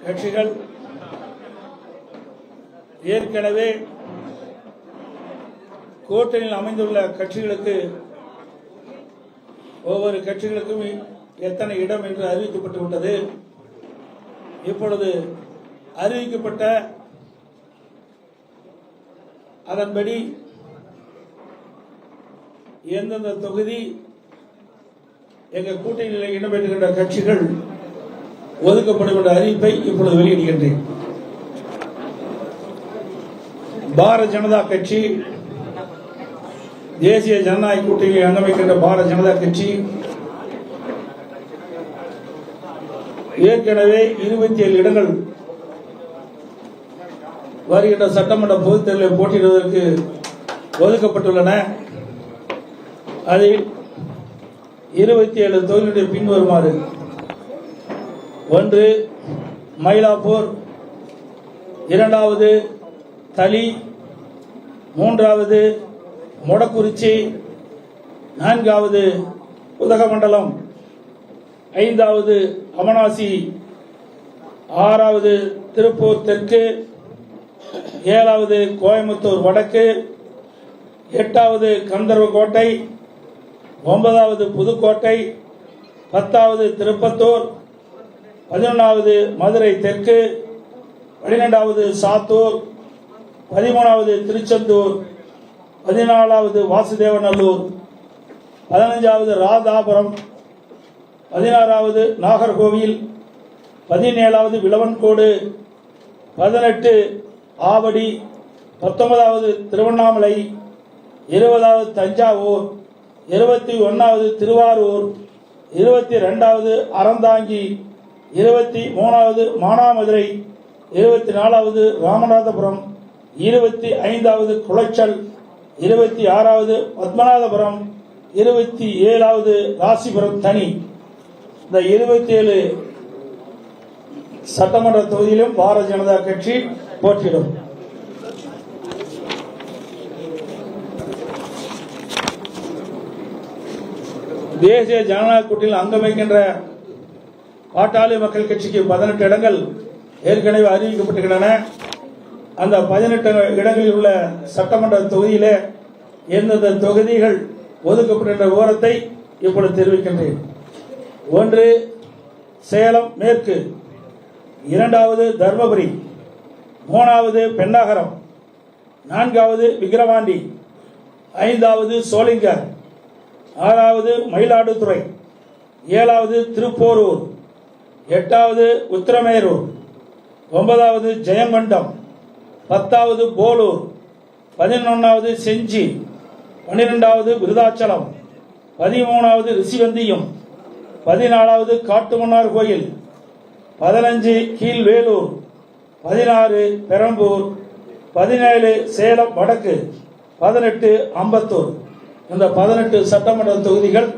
கட்சிகள் ஏற்கனவே கூட்டணியில் அமைந்துள்ள கட்சிகளுக்கு ஒவ்வொரு கட்சிகளுக்கும் எத்தனை இடம் என்று அறிவிக்கப்பட்டு விட்டது. இப்பொழுது அறிவிக்கப்பட்ட அதன்படி எந்தெந்த தொகுதி எங்கள் கூட்டணியில் இடம்பெற்றுகின்ற கட்சிகள் ஒதுக்கப்படும் என்ற அறிவிப்பை இப்பொழுது வெளியிடுகின்றேன். பாரதிய ஜனதா கட்சி, தேசிய ஜனநாயக கூட்டணியில் அங்கமைக்கின்ற பாரதிய ஜனதா கட்சி ஏற்கனவே 27 இடங்கள் வருகின்ற சட்டமன்ற பொதுத் தேர்தலில் போட்டியிடுவதற்கு ஒதுக்கப்பட்டுள்ளன. அதில் 27 தொகுதிகளுடைய பின்வருமாறு: 1 மயிலாப்பூர், 2வது தளி, 3வது மொடக்குறிச்சி, 4வது உதகமண்டலம், 5வது அமனாசி, 6வது திருப்பூர் தெற்கு, 7வது கோயம்புத்தூர் வடக்கு, 8வது கந்தர்வக்கோட்டை, 9வது புதுக்கோட்டை, 10வது திருப்பத்தூர், 11வது மதுரை தெற்கு, 12வது சாத்தூர், 13வது திருச்செந்தூர், 14வது வாசுதேவநல்லூர், 15வது ராதாபுரம், 16வது நாகர்கோவில், 17வது விளவன்கோடு, 18 ஆவடி, 19வது திருவண்ணாமலை, 20வது தஞ்சாவூர், 21வது திருவாரூர், 22வது அறந்தாங்கி, 23வது மானாமதுரை, 24வது ராமநாதபுரம், 25வது குளச்சல், 26வது பத்மநாதபுரம், 27வது ராசிபுரம் தனி. இந்த 27 சட்டமன்ற தொகுதியிலும் பாரதிய ஜனதா கட்சி போட்டியிடும். தேசிய ஜனநாயக கூட்டணியில் அங்கமைக்கின்ற பாட்டாளி மக்கள் கட்சிக்கு 18 இடங்கள் ஏற்கனவே அறிவிக்கப்பட்டுள்ளன. அந்த 18 இடங்களில் உள்ள சட்டமன்ற தொகுதியிலே எந்தெந்த தொகுதிகள் ஒதுக்கப்பட்ட விவரத்தை இப்பொழுது தெரிவிக்கின்றேன். 1 சேலம் மேற்கு, 2வது தர்மபுரி, 3வது பெண்ணாகரம், 4வது விக்கிரவாண்டி, 5வது சோளிங்கர், 6வது மயிலாடுதுறை, 7வது திருப்போரூர், 8வது உத்திரமேரூர், 9வது ஜெயங்கொண்டம், 10வது போலூர், 11வது செஞ்சி, 12வது விருதாச்சலம், 13வது ரிஷிவந்தியம், 14வது காட்டுமன்னார் கோயில், 15 கீழ்வேலூர், 16 பெரம்பூர், 17 சேலம் வடக்கு, 18 அம்பத்தூர். இந்த 18 சட்டமன்ற தொகுதிகள்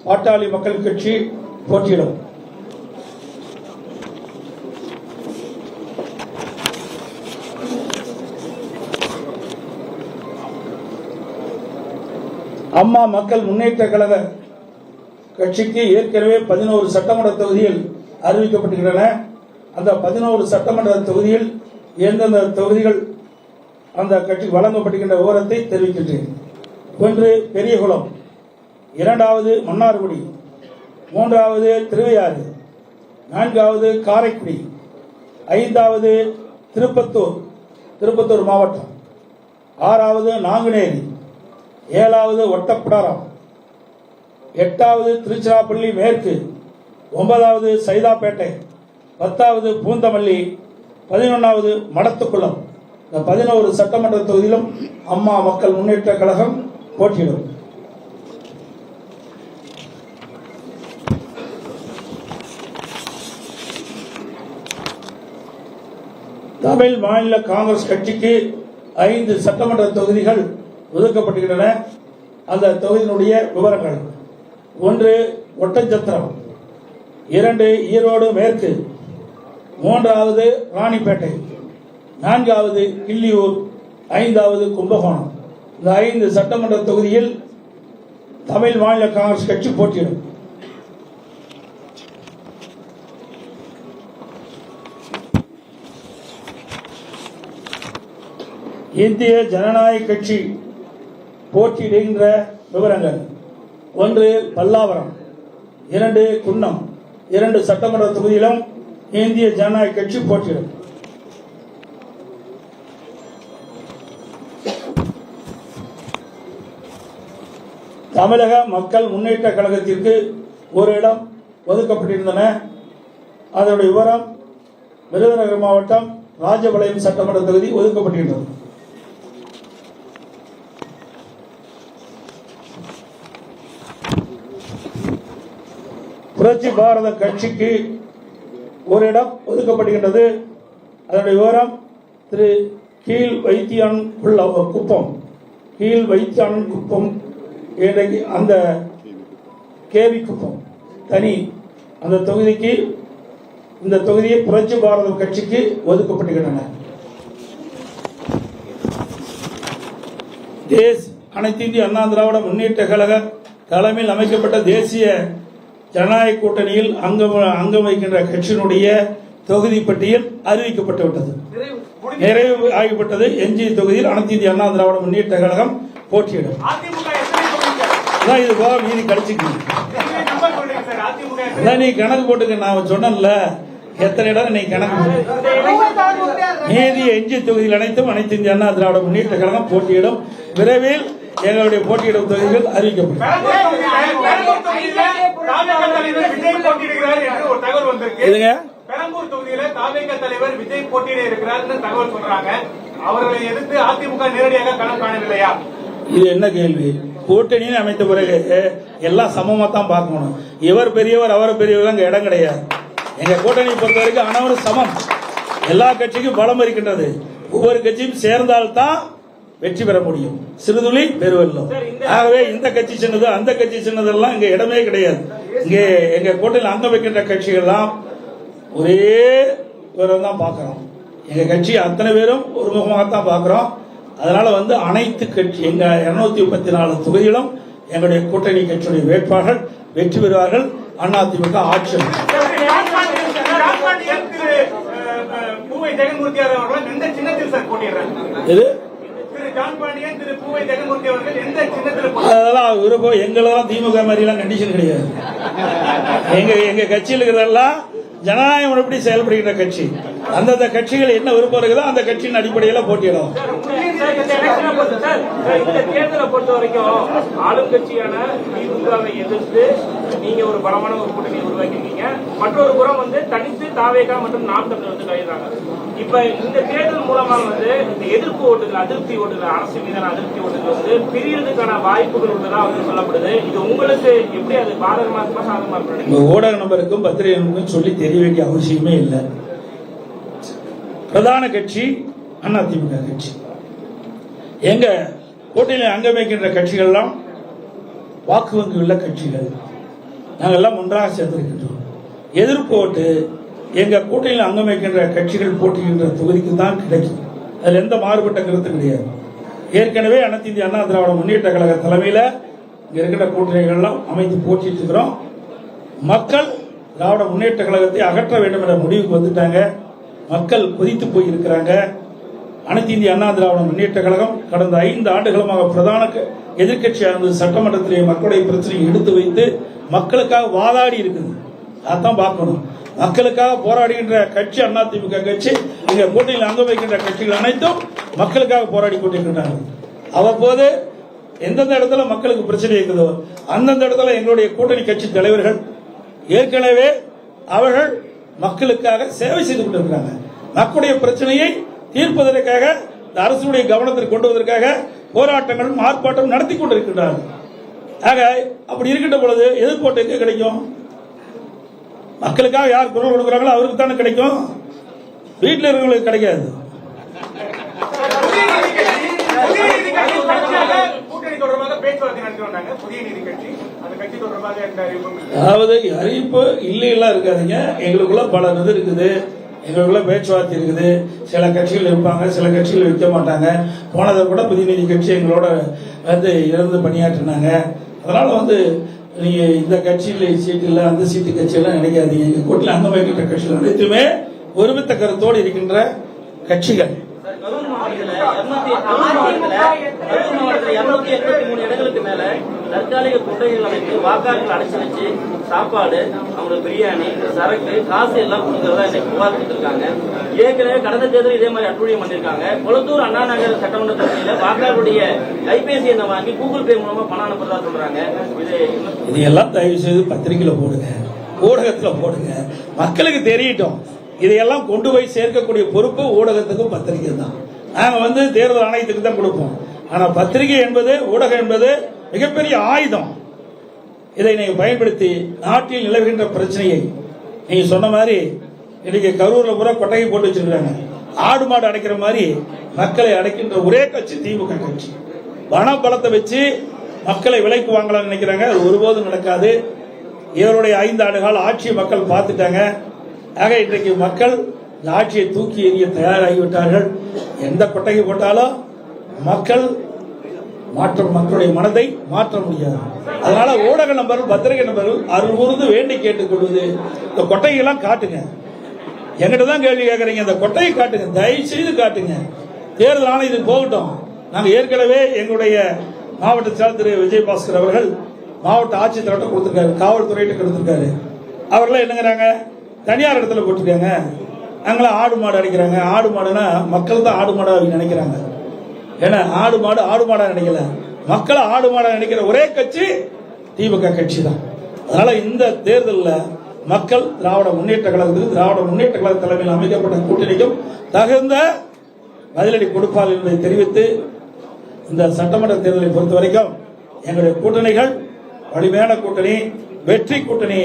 பாட்டாளி மக்கள் கட்சி போட்டியிடும். அம்மா மக்கள் முன்னேற்ற கழக கட்சிக்கு ஏற்கனவே 11 சட்டமன்ற தொகுதியில் அறிவிக்கப்பட்டுள்ளன. அந்த 11 சட்டமன்ற தொகுதியில் எந்தெந்த தொகுதிகள் அந்த கட்சி வழங்கப்பட்டுகின்ற விவரத்தை தெரிவிக்கின்றேன். 1 பெரியகுளம், 2வது மன்னார்குடி, 3வது திருவையாறு, 4வது காரைக்குடி, 5வது திருப்பத்தூர் மாவட்டம், 6வது நாங்குநேரி, 7வது ஒட்டப்பிடாரம், 8வது திருச்சிராப்பள்ளி மேற்கு, 9வது சைதாப்பேட்டை, 10வது பூந்தமல்லி, 11வது மடத்துக்குளம். இந்த 11 சட்டமன்ற தொகுதியிலும் அம்மா மக்கள் முன்னேற்ற கழகம் போட்டியிடும். தமிழ் மாநில காங்கிரஸ் கட்சிக்கு 5 சட்டமன்ற தொகுதிகள் ஒதுக்கப்பட்டுள்ளன. அந்த தொகுதியினுடைய விவரங்கள்: 1 ஒட்டஞ்சத்திரம், 2 ஈரோடு மேற்கு, 3வது ராணிப்பேட்டை, 4வது கிள்ளியூர், 5வது கும்பகோணம். இந்த 5 சட்டமன்ற தொகுதியில் தமிழ் மாநில காங்கிரஸ் கட்சி போட்டியிடும். இந்திய ஜனநாயக கட்சி போட்டியிடுகின்ற விவரங்கள்: 1 பல்லாவரம், 2 குன்னம், 2 சட்டமன்ற தொகுதியிலும் இந்திய ஜனநாயக கட்சி போட்டியிடும். தமிழக மக்கள் முன்னேற்ற கழகத்திற்கு ஒரு இடம் ஒதுக்கப்பட்டிருந்தன. அதனுடைய விவரம்: விருதுநகர் மாவட்டம் ராஜபாளையம் சட்டமன்ற தொகுதி ஒதுக்கப்பட்டிருந்தது. புரட்சி பாரத கட்சிக்கு ஒரு இடம் ஒதுக்கப்படுகின்றது. அதனுடைய விவரம்: திரு கீழ் வைத்தியான் குப்பம், கீழ் வைத்தியான் குப்பம், அந்த கேவி குப்பம் தனி அந்த தொகுதிக்கு, இந்த தொகுதியை புரட்சி பாரத கட்சிக்கு ஒதுக்கப்படுகின்றன. அனைத்து இந்திய அண்ணா திராவிட முன்னேற்ற கழக தலைமையில் அமைக்கப்பட்ட தேசிய ஜனநாயக கூட்டணியில் அங்கம் வைக்கின்ற கட்சியினுடைய தொகுதி பட்டியல் அறிவிக்கப்பட்டுவிட்டது, நிறைவு ஆகிவிட்டது. எஞ்சிய தொகுதியில் அனைத்து இந்திய அண்ணா திராவிட முன்னேற்ற கழகம் போட்டியிடும். இது போக மீதி கழிச்சுக்கணும். நீ கணக்கு போட்டுக்க, நான் சொன்னேன்ல எத்தனை இடம் நீ கணக்கு மீதி எஞ்சிய தொகுதியில் அனைத்தும் அனைத்து இந்திய அண்ணா திராவிட முன்னேற்ற கழகம் போட்டியிடும். விரைவில் எங்களுடைய போட்டியிடும் தொகுதிகள் அறிவிக்கப்படும். பெரம்பூர் தொகுதியில தாவேக தலைவர் விஜய் போட்டியிட இருக்கிறார் தகவல் சொல்றாங்க. அவர்களை எதிர்த்து அதிமுக நேரடியாக களம் காணவில்லையா? இது என்ன கேள்வி? கூட்டணின்னு அமைத்த பிறகு எல்லாம் சமமா தான் பார்க்கணும். இவர் பெரியவர் அவர் பெரியவர் அங்க இடம் கிடையாது. எங்க கூட்டணி பொறுத்த வரைக்கும் அனைவரும் சமம். எல்லா கட்சிக்கும் பலம் இருக்கின்றது. ஒவ்வொரு கட்சியும் சேர்ந்தால்தான் வெற்றி பெற முடியும். சிறுதுளி பெருவெல்லம். ஆகவே இந்த கட்சி சின்னது அந்த கட்சி சின்னதெல்லாம் இங்க இடமே கிடையாது. இங்கே எங்க கூட்டணியில் அங்கம் வைக்கின்ற கட்சிகள்லாம் ஒரே விவரம் தான் பார்க்கிறோம். எங்க கட்சி அத்தனை பேரும் ஒரு முகமாகத்தான் பார்க்கிறோம். அதனால அனைத்து கட்சி எங்க 234 தொகுதியிலும் எங்களுடைய கூட்டணி கட்சியுடைய வேட்பாளர்கள் வெற்றி பெறுவார்கள். அதிமுக ஆட்சி. அதெல்லாம் விருப்பம். எங்களெல்லாம் திமுக மாதிரி எல்லாம் கண்டிஷன் கிடையாது. எங்க கட்சியில் இருக்கிறதெல்லாம் ஜனநாயக முறைப்படி செயல்படுகின்ற கட்சி. அந்தந்த கட்சிகள் என்ன விருப்பம் இருக்குதோ அந்த கட்சியின் அடிப்படையில் போட்டியிடும். இந்த தேர்தலை பொறுத்த வரைக்கும் ஆளும் கட்சியான திமுகவை எதிர்த்து நீங்க ஒரு பலமான ஒரு கூட்டணி உருவாக்கிருக்கீங்க. மற்றொரு புறம் தனித்து தாவேகா மற்றும் நாம் தமிழர் கழிறாங்க. இப்ப இந்த தேர்தல் மூலமாக இந்த எதிர்ப்பு ஓட்டுகள், அதிருப்தி ஓட்டுகள், அரசு மீதான அதிருப்தி ஓட்டுகள் பிரியறதுக்கான வாய்ப்புகள் உள்ளதா சொல்லப்படுது. இது உங்களுக்கு எப்படி அது பாதகமா இருக்குமா சாதகமா இருக்கு? ஊடக நபருக்கும் பத்திரிகை நபருக்கும் சொல்லி தெரிய வேண்டிய அவசியமே இல்லை. பிரதான கட்சி அதிமுக கட்சி. எங்க கூட்டணியில் அங்கம் வைக்கின்ற கட்சிகள்லாம் வாக்கு வங்கி உள்ள கட்சிகள். நாங்கள் எல்லாம் ஒன்றாக சேர்ந்திருக்கின்றோம். எதிர்ப்பு ஓட்டு எங்க கூட்டணியில் அங்கம் வைக்கின்ற கட்சிகள் போட்டிக்கின்ற தொகுதிக்கு தான் கிடைக்கும். அதில் எந்த மாறுபட்ட கருத்து கிடையாது. ஏற்கனவே அனைத்து இந்திய அண்ணா திராவிட முன்னேற்ற கழக தலைமையில் இங்க இருக்கிற கூட்டணிகள்லாம் அமைத்து போட்டிட்டு இருக்கிறோம். மக்கள் திராவிட முன்னேற்ற கழகத்தை அகற்ற வேண்டும் என்ற முடிவுக்கு வந்துட்டாங்க. மக்கள் கொதித்து போயிருக்கிறாங்க. அனைத்து இந்திய அண்ணா திராவிட முன்னேற்ற கழகம் கடந்த 5 ஆண்டுகளமாக பிரதான எதிர்கட்சியாக சட்டமன்றத்திலே மக்களுடைய பிரச்சனையை எடுத்து வைத்து மக்களுக்காக வாதாடி இருக்குது. அதான் பார்க்கணும். மக்களுக்காக போராடுகின்ற கட்சி அதிமுக கட்சி. இங்க கூட்டணியில் அங்கம் வைக்கின்ற கட்சிகள் அனைத்தும் மக்களுக்காக போராடி கொண்டிருக்கின்றனர். அவ்வப்போது எந்தெந்த இடத்துல மக்களுக்கு பிரச்சனை இருக்குதோ அந்தந்த இடத்துல எங்களுடைய கூட்டணி கட்சி தலைவர்கள் ஏற்கனவே அவர்கள் மக்களுக்காக சேவை செய்து கொண்டிருக்கிறாங்க. மக்களுடைய பிரச்சனையை தீர்ப்பதற்காக அரசுடைய கவனத்திற்கு கொண்டு வருவதற்காக போராட்டங்களும் ஆர்ப்பாட்டம் நடத்தி கொண்டிருக்கிறார்கள். ஆக அப்படி இருக்கின்ற பொழுது எதிர்ப்பு எங்க கிடைக்கும்? மக்களுக்காக யார் குரல் கொடுக்கிறாங்களோ அவருக்கு தானே கிடைக்கும். வீட்டில் இருக்கிறவங்களுக்கு கிடைக்காது. அதாவது அறிவிப்பு இல்லையெல்லாம் இருக்காதுங்க. எங்களுக்குள்ள பல இது இருக்குது. எங்களுக்குள்ள பேச்சுவார்த்தை இருக்குது. சில கட்சிகள் இருப்பாங்க, சில கட்சிகள் வைக்க மாட்டாங்க. போனதை கூட புதிய நீதி கட்சி எங்களோட இருந்து பணியாற்றினாங்க. அதனால நீங்க இந்த கட்சியில் சீட்டு இல்லை அந்த சீட்டு கட்சியெல்லாம் நினைக்காதீங்க. எங்க கூட்டில் அங்கம் வைக்கின்ற கட்சிகள் அனைத்துமே ஒருமித்த கருத்தோடு இருக்கின்ற கட்சிகள். இதுல 283 இடங்களுக்கு மேல தற்காலிக குட்டைகள் அமைத்து வாக்காளர்கள் அடைச்சு வச்சு சாப்பாடு, அவங்களுக்கு பிரியாணி, சரக்கு, காசு எல்லாம் கொடுக்கறதா இன்னைக்கு புகார் கொடுத்திருக்காங்க. ஏற்கனவே கடந்த தேர்தல் இதே மாதிரி அட்டுழியம் பண்ணிருக்காங்க. கொளத்தூர் அண்ணா நகர் சட்டமன்ற தொகுதியில வாக்காளருடைய கைபேசி எண்ணை வாங்கி கூகுள் பே மூலமா பணம் அனுப்புறதா சொல்றாங்க. இதையெல்லாம் தயவு செய்து பத்திரிகையில போடுங்க, ஊடகத்துல போடுங்க, மக்களுக்கு தெரியட்டும். இதையெல்லாம் கொண்டு போய் சேர்க்கக்கூடிய பொறுப்பு ஊடகத்துக்கும் பத்திரிகை தான். நாங்க தேர்தல் ஆணையத்துக்கு தான் கொடுப்போம். ஆனா பத்திரிகை என்பது, ஊடகம் என்பது மிகப்பெரிய ஆயுதம். இதை நீங்க பயன்படுத்தி நாட்டில் நிலவுகின்ற பிரச்சனையை, நீங்க சொன்ன மாதிரி இன்னைக்கு கரூர்ல பூரா கொட்டகை போட்டு வச்சிருக்காங்க. ஆடு மாடு அடைக்கிற மாதிரி மக்களை அடைக்கின்ற ஒரே கட்சி திமுக கட்சி. பண பலத்தை வச்சு மக்களை விலைக்கு வாங்கலாம்னு நினைக்கிறாங்க. அது ஒருபோதும் நடக்காது. இவருடைய 5 ஆண்டு கால ஆட்சியை மக்கள் பார்த்துட்டாங்க. ஆக இன்றைக்கு மக்கள் இந்த ஆட்சியை தூக்கி எறிய தயாராகிவிட்டார்கள். எந்த கொட்டகை போட்டாலும் மக்களுடைய மனதை மாற்ற முடியாது. அதனால ஊடக நபர்கள், பத்திரிகை நபர்கள் அருள்கூர்ந்து வேண்டி கேட்டுக்கொள்வது, இந்த கொட்டையெல்லாம் காட்டுங்க. எங்கிட்ட தான் கேள்வி கேட்கறீங்க, இந்த கொட்டையை காட்டுங்க, தயவு செய்து காட்டுங்க. தேர்தல் ஆணையத்துக்கு போகட்டும். நாங்கள் ஏற்கனவே எங்களுடைய மாவட்ட செயலர் திரு விஜயபாஸ்கர் அவர்கள் மாவட்ட ஆட்சித்தலைவர்கிட்ட கொடுத்திருக்காரு, காவல்துறையிட்ட கொடுத்திருக்காரு. அவர்களாம் என்னங்கிறாங்க, தனியார் இடத்துல போட்டிருக்காங்க, அங்கெல்லாம் ஆடு மாடு அடிக்கிறாங்க. ஆடு மாடுனா மக்கள் தான் ஆடு மாடா நினைக்கிறாங்க. ஏன்னா ஆடு மாடா நினைக்கல, மக்களை ஆடு மாடா நினைக்கிற ஒரே கட்சி திமுக கட்சி தான். அதனால இந்த தேர்தலில் மக்கள் திராவிட முன்னேற்ற கழக தலைமையில் அமைக்கப்பட்ட கூட்டணிக்கும் தகுந்த பதிலடி கொடுப்பார் என்பதை தெரிவித்து, இந்த சட்டமன்ற தேர்தலை பொறுத்த வரைக்கும் எங்களுடைய கூட்டணிகள் வலிமையான கூட்டணி, வெற்றி கூட்டணி.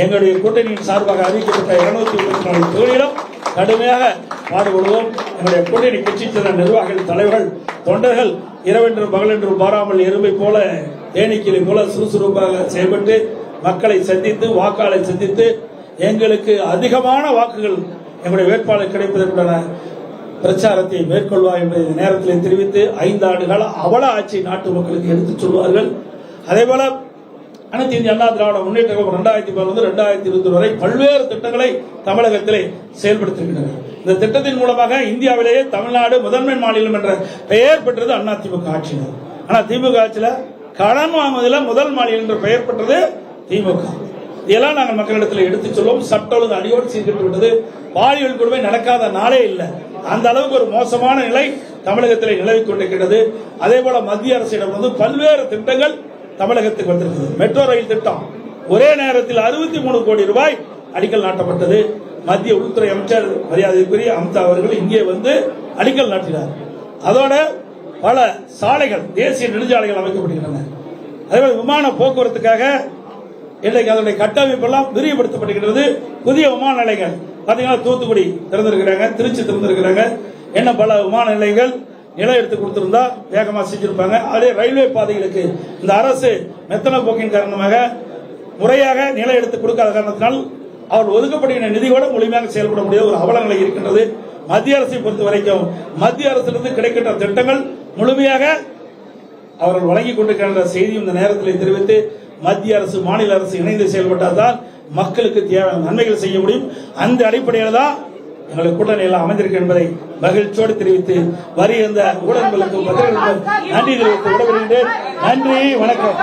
எங்களுடைய கூட்டணியின் சார்பாக அறிவிக்கப்பட்ட 234 தொகுதியிலும் கடுமையாக பாடுபடுவோம். எங்களுடைய கூட்டணி கட்சி சேர்ந்த நிர்வாகிகள், தலைவர்கள், தொண்டர்கள் இரவென்றும் பகலென்றும் பாராமல் எறும்பை போல, தேனீக்கிளை போல சுறுசுறுப்பாக செயல்பட்டு மக்களை சந்தித்து, வாக்காளரை சந்தித்து, எங்களுக்கு அதிகமான வாக்குகள் எங்களுடைய வேட்பாளர் கிடைப்பதற்கான பிரச்சாரத்தை மேற்கொள்வார் என்பதை நேரத்தில் தெரிவித்து, 5 ஆண்டு கால அவல ஆட்சி நாட்டு மக்களுக்கு எடுத்துச் சொல்வார்கள். அதேபோல அனைத்து இந்திய அண்ணா திராவிட முன்னேற்ற கழகம் 2010 2020 வரை பல்வேறு திட்டங்களை தமிழகத்திலே செயல்படுத்தியிருக்கின்றனர். இந்த திட்டத்தின் மூலமாக இந்தியாவிலேயே தமிழ்நாடு முதன்மை மாநிலம் என்ற பெயர் பெற்றது அண்ணா திமுக ஆட்சியினர். ஆனா திமுக ஆட்சியில கடன் வாங்குவதில் முதல் மாநிலம் என்ற பெயர் பெற்றது திமுக. இதெல்லாம் நாங்கள் மக்களிடத்தில் எடுத்துச் சொல்வோம். சட்ட ஒழுங்கு அடியோடு சீர்கட்டு விட்டது. பாலியல் கொடுமை நடக்காத நாளே இல்லை. அந்த அளவுக்கு ஒரு மோசமான நிலை தமிழகத்தில் நிலவிக் கொண்டிருக்கிறது. அதே போல மத்திய அரசிடம் பல்வேறு திட்டங்கள் தமிழகத்துக்கு வந்திருக்கிறது. மெட்ரோ ரயில் திட்டம் ஒரே நேரத்தில் 63 கோடி ரூபாய் அடிக்கல் நாட்டப்பட்டது. மத்திய உள்துறை அமைச்சர் மரியாதைக்குரிய அமித்ஷா அவர்கள் இங்கே அடிக்கல் நாட்டினார். அதோட பல சாலைகள், தேசிய நெடுஞ்சாலைகள் அமைக்கப்படுகின்றன. அதேபோல விமான போக்குவரத்துக்காக இன்றைக்கு அதனுடைய கட்டமைப்பு எல்லாம் விரிவுபடுத்தப்படுகிறது. புதிய விமான நிலையங்கள் பாத்தீங்கன்னா தூத்துக்குடி திறந்திருக்கிறாங்க, திருச்சி திறந்திருக்கிறாங்க. என்ன பல விமான நிலையங்கள் நிலம் எடுத்து கொடுத்திருந்தா வேகமா செஞ்சிருப்பாங்க. அதே ரயில்வே பாதைகளுக்கு இந்த அரசு மெத்தன போக்கின் காரணமாக முறையாக நிலம் எடுத்து கொடுக்காத காரணத்தினால் அவர் ஒதுக்கப்படுகிற நிதியோட முழுமையாக செயல்பட முடியாத ஒரு அவல நிலை இருக்கின்றது. மத்திய அரசை பொறுத்த வரைக்கும் மத்திய அரசிலிருந்து கிடைக்கின்ற திட்டங்கள் முழுமையாக அவர்கள் வழங்கிக் கொண்டிருக்கின்ற செய்தியும் இந்த நேரத்தில் தெரிவித்து, மத்திய அரசு மாநில அரசு இணைந்து செயல்பட்டால்தான் மக்களுக்கு தேவையான நன்மைகள் செய்ய முடியும். அந்த அடிப்படையில் தான் எங்களுக்கு கூட்டணி எல்லாம் அமைந்திருக்கு என்பதை மகிழ்ச்சியோடு தெரிவித்து வருகின்ற ஊடகங்களுக்கு நன்றி தெரிவித்து விடைபெறுகின்றேன். நன்றி, வணக்கம்.